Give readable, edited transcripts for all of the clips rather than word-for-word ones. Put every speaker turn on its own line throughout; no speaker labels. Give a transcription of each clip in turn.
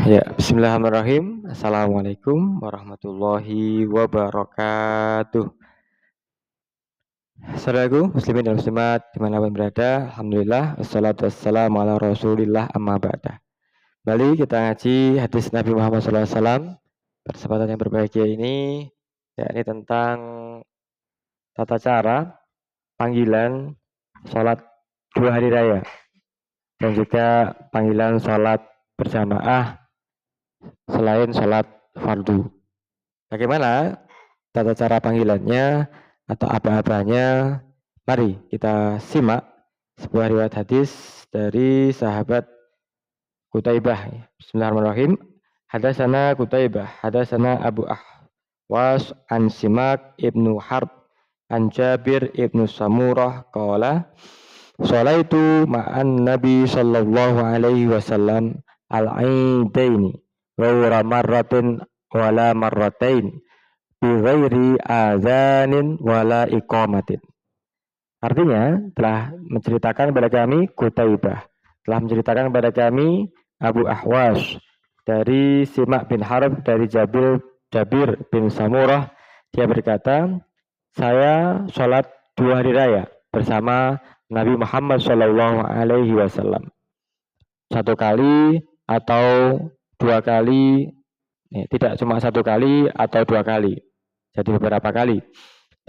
Ya, bismillahirrahmanirrahim. Assalamualaikum warahmatullahi wabarakatuh. Saudaraku, muslimin dan muslimat dimanapun berada, alhamdulillah, wassalatu wassalamu ala rasulillah amma ba'da. Kembali kita ngaji hadis Nabi Muhammad SAW. Kesempatan yang berbahagia ini, yakni tentang tata cara panggilan sholat 2 hari raya dan juga panggilan sholat berjamaah selain sholat fardu. Bagaimana tata cara panggilannya atau apa-apanya? Mari kita simak sebuah riwayat hadis dari sahabat Qutaibah. Bismillahirrahmanirrahim. Hadatsana Qutaibah, hadatsana Abu Ahwas an Simak ibnu Harb an Jabir ibnu Samurah qala sholaitu ma'an Nabi sallallahu alaihi wasallam al-aidaini ghawra marratin wala marratain bi ghairi adzanin wala iqamatin. Artinya telah menceritakan kepada kami Qutaibah, telah menceritakan kepada kami Abu Ahwas dari Simak bin Harb dari Jabir bin Samurah. Dia berkata, saya sholat 2 hari raya bersama Nabi Muhammad Shallallahu Alaihi Wasallam. 1 kali atau 2 kali, tidak cuma 1 kali atau 2 kali, jadi beberapa kali,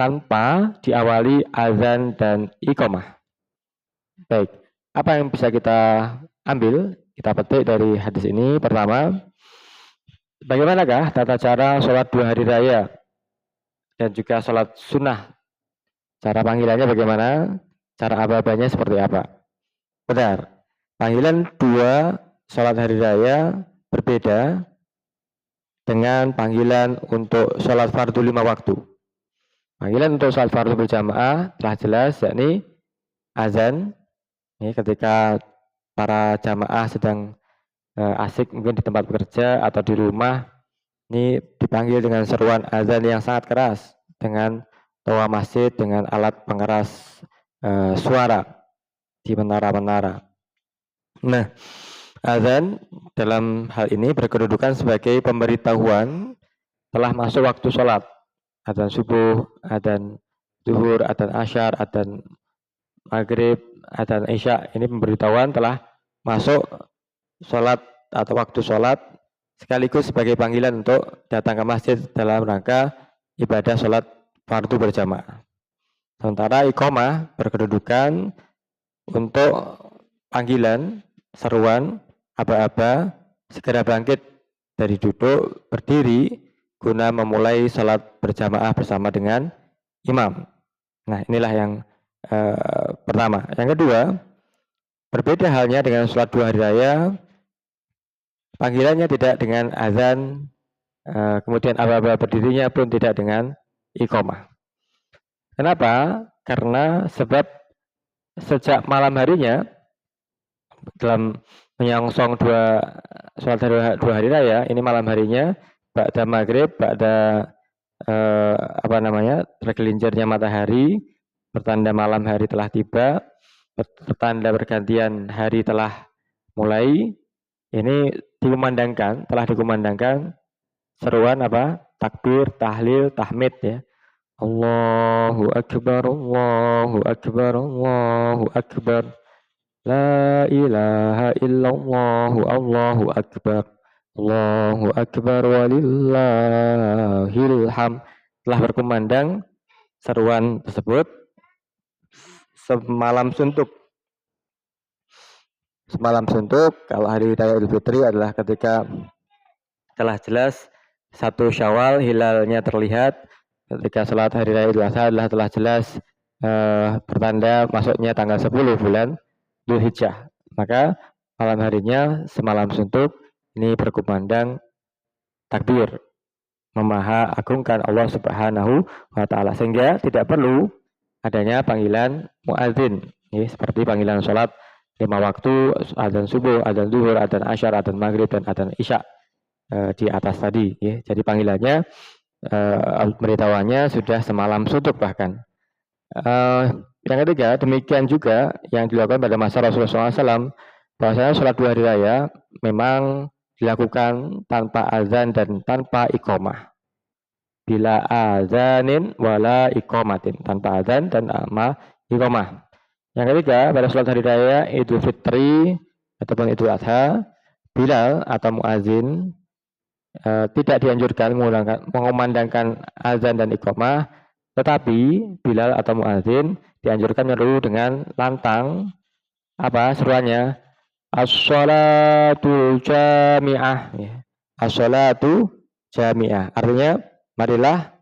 tanpa diawali azan dan iqamah. Baik, apa yang bisa kita ambil, kita petik dari hadis ini? Pertama, bagaimanakah tata cara sholat 2 hari raya dan juga sholat sunnah? Cara panggilannya bagaimana? Cara ababanya seperti apa? Benar, panggilan 2 sholat hari raya berbeda dengan panggilan untuk sholat fardu 5 waktu. Panggilan untuk sholat fardu berjamaah telah jelas, yakni azan. Ini ketika para jamaah sedang asik mungkin di tempat bekerja atau di rumah, ini dipanggil dengan seruan azan yang sangat keras dengan toa masjid dengan alat pengeras suara di menara-menara. Nah, azan dalam hal ini berkedudukan sebagai pemberitahuan telah masuk waktu sholat. Adzan subuh, adzan zuhur, adzan asyar, adzan maghrib, adzan isya, ini pemberitahuan telah masuk sholat atau waktu sholat, sekaligus sebagai panggilan untuk datang ke masjid dalam rangka ibadah sholat fardu berjamaah. Sementara iqamah berkedudukan untuk panggilan, seruan, aba-aba, segera bangkit dari duduk, berdiri, guna memulai sholat berjamaah bersama dengan imam. Nah, inilah yang pertama. Yang kedua, berbeda halnya dengan sholat 2 hari raya, panggilannya tidak dengan azan, kemudian aba-aba berdirinya pun tidak dengan iqamah. Kenapa? Karena sebab sejak malam harinya, dalam menyongsong sholat 2 hari raya, ini malam harinya, ba'da maghrib, ba'da tergelincirnya matahari, pertanda malam hari telah tiba, pertanda pergantian hari telah mulai. Ini telah dikumandangkan seruan takbir, tahlil, tahmid ya. Allahu akbar, Allahu akbar, Allahu akbar. La ilaha illallah, Allahu akbar. Allahu akbar walillahil hamd. Telah berkumandang seruan tersebut semalam suntuk. Semalam suntuk, kalau hari raya Idul Fitri adalah ketika telah jelas 1 Syawal hilalnya terlihat. Ketika sholat hari raya Idul Adha adalah telah jelas pertanda masuknya tanggal 10 bulan Dzulhijjah. Maka malam harinya semalam suntuk ini berkumandang takbir, memaha agungkan Allah Subhanahu wa taala, sehingga tidak perlu adanya panggilan muadzin, seperti panggilan sholat 5 waktu, adzan subuh, adzan zuhur, adzan asyar, adzan maghrib, dan adzan isya di atas tadi. Jadi panggilannya, pemberitahuannya sudah semalam suntuk bahkan. Yang ketiga, demikian juga yang dilakukan pada masa Rasulullah SAW, bahwasanya sholat 2 hari raya memang dilakukan tanpa azan dan tanpa iqamah. Bila azanin wala iqamatin, tanpa azan dan tanpa iqamah. Yang ketiga, pada sholat hari raya Idul Fitri ataupun Idul Adha, Bilal atau muazin tidak dianjurkan mengumandangkan azan dan iqamah, tetapi Bilal atau muazin dianjurkan menyeru dengan lantang seruannya as-shalatu jami'ah. As-shalatu jami'ah. Artinya marilah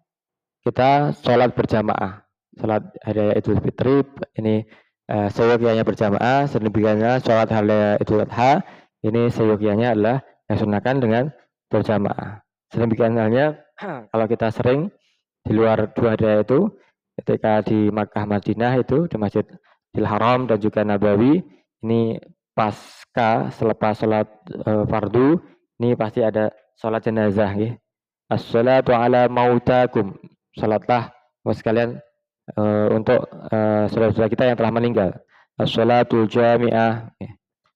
kita sholat berjamaah. Sholat hari raya Idul Fitri ini seyogianya berjamaah, sedemikiannya sholat hari raya Idul Adha ini seyogianya adalah disunahkan dengan berjamaah. Sedemikian halnya kalau kita sering di luar dua hari raya itu, ketika di Makkah Madinah itu di Masjidil Haram dan juga Nabawi, ini pasca selepas sholat fardu ini pasti ada sholat jenazah ya. As-sholatu ala mautakum, sholatlah sekalian untuk saudara-saudara kita yang telah meninggal. As-sholatu jami'ah,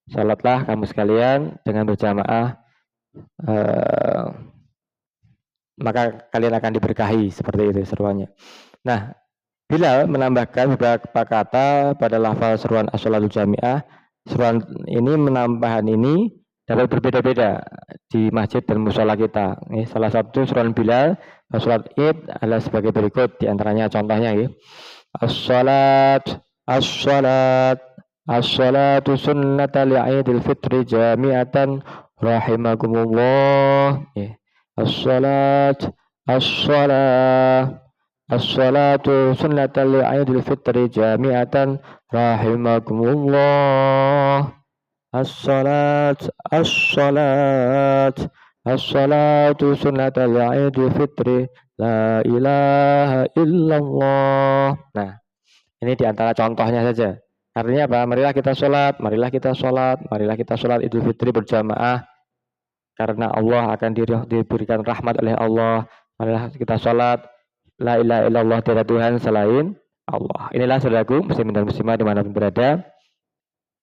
sholatlah kamu sekalian dengan berjamaah, maka kalian akan diberkahi, seperti itu seruannya. Nah, Bilal menambahkan beberapa kata pada lafal seruan as-sholatu jami'ah. Seruan ini menambahkan ini dapat berbeda-beda di masjid dan musola kita. Salah satu seruan Bilal sholat Id adalah sebagai berikut, di antaranya contohnya ya. As-sholat, as-sholat, as-sholatu sunnata li'idil fitri jami'atan rahimakumullah. As-sholat, as-sholat, as-sholatu sunnata li'idil fitri jami'atan rahimakumullah. As-salat, as-salat, as-salatu sunnatul Idul Fitri, la ilaha illallah. Nah, ini diantara contohnya saja. Artinya apa? Marilah kita sholat, marilah kita sholat, marilah kita sholat Idul Fitri berjamaah. Karena Allah akan diberikan rahmat oleh Allah. Marilah kita sholat, la ilaha illallah, tiada Tuhan selain Allah. Inilah saudaraku, muslimin dan muslimah dimanapun berada,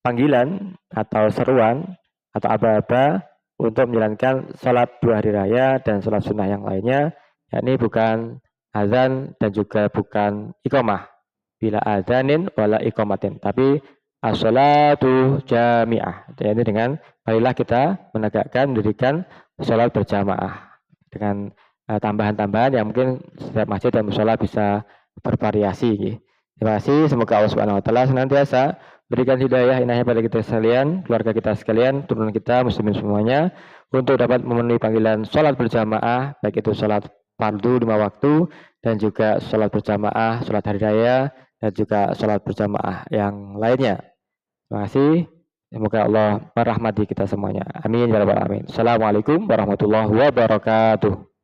panggilan atau seruan atau aba-aba untuk menjalankan sholat dua hari raya dan sholat sunnah yang lainnya, yakni bukan azan dan juga bukan iqamah, bila azanin wala iqamatin, tapi as-sholatu jami'ah, yakni dengan marilah kita menegakkan mendirikan sholat berjamaah dengan tambahan-tambahan yang mungkin setiap masjid dan musola bisa bervariasi. Terima kasih, semoga Allah Subhanahu wa taala senantiasa berikan hidayah inayah pada kita sekalian, keluarga kita sekalian, turunan kita, muslimin semuanya, untuk dapat memenuhi panggilan sholat berjamaah, baik itu sholat fardu 5 waktu, dan juga sholat berjamaah, sholat hari raya, dan juga sholat berjamaah yang lainnya. Terima kasih, semoga Allah merahmati kita semuanya. Amin ya rabbal alamin. Assalamualaikum warahmatullahi wabarakatuh.